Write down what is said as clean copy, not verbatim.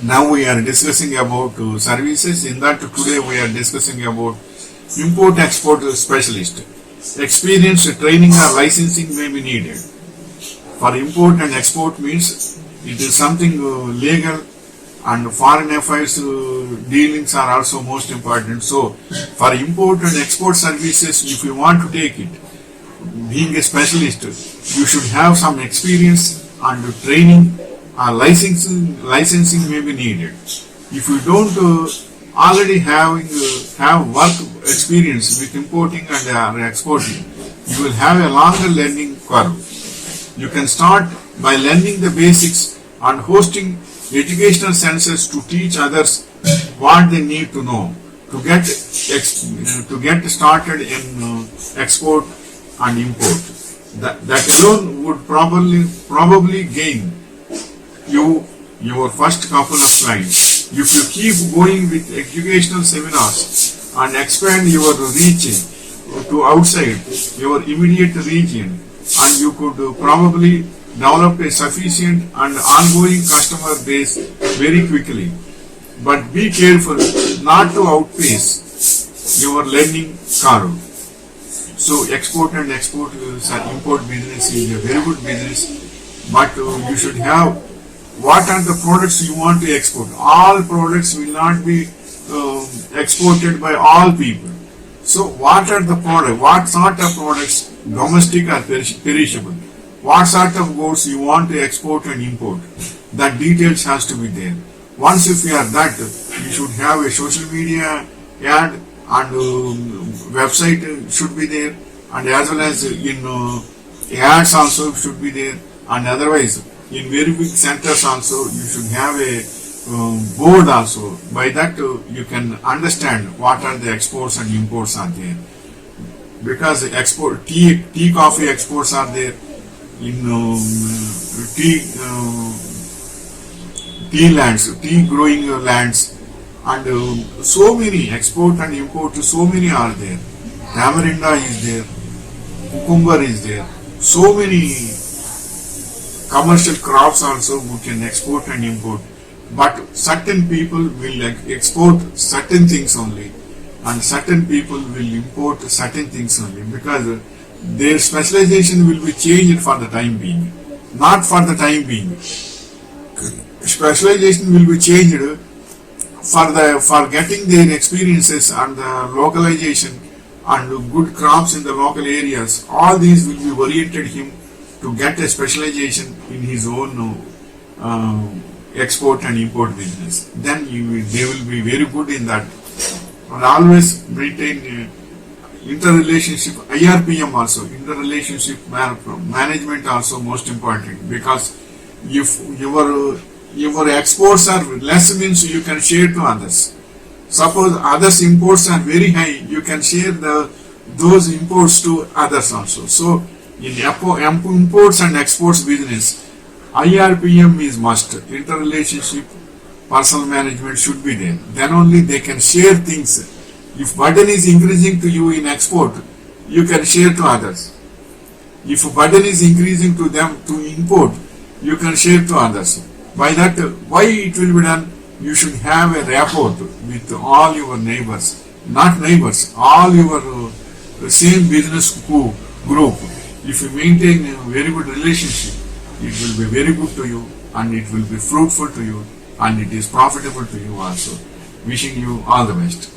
Now we are discussing about services. In that today we are discussing about import-export specialist. Experience, training or licensing may be needed. For import and export means it is something legal, and foreign affairs dealings are also most important. So for import and export services, if you want to take it, being a specialist, you should have some experience and training. Licensing may be needed. If you don't already have work experience with importing and exporting, you will have a longer learning curve. You can start by learning the basics and hosting educational centers to teach others what they need to know to get started in export and import. That alone would probably gain you your first couple of clients. If you keep going with educational seminars and expand your reach to outside your immediate region, and you could probably develop a sufficient and ongoing customer base very quickly. But be careful not to outpace your learning curve. So export and import business is a very good business, but you should have what are the products you want to export. All products will not be exported by all people. So what are the products? What sort of products, domestic or perishable? What sort of goods you want to export and import? That details has to be there. Once if you are that, you should have a social media ad and website should be there, and as well as in ads also should be there, and otherwise in very big centers also you should have a board also. By that you can understand what are the exports and imports are there, because export tea coffee exports are there, in tea lands, tea growing lands, and so many export and import, so many are there. Tamarinda is there, cucumber is there, so many commercial crops also we can export and import. But certain people will export certain things only, and certain people will import certain things only, because their specialization will be changed for the time being. Not for the time being. Specialization will be changed for getting their experiences and the localization and good crops in the local areas. All these will be oriented him to get a specialization in his own export and import business. Then they will be very good in that. And always maintain interrelationship, IRPM also, interrelationship management also most important, because if your exports are less means you can share to others. Suppose others imports are very high, you can share those imports to others also. So in imports and exports business, IRPM is must. Interrelationship, personal management should be there. Then only they can share things. If burden is increasing to you in export, you can share to others. If burden is increasing to them to import, you can share to others. By that, why it will be done? You should have a rapport with all your neighbors, not neighbors, all your same business group. If you maintain a very good relationship, it will be very good to you, and it will be fruitful to you, and it is profitable to you also. Wishing you all the best.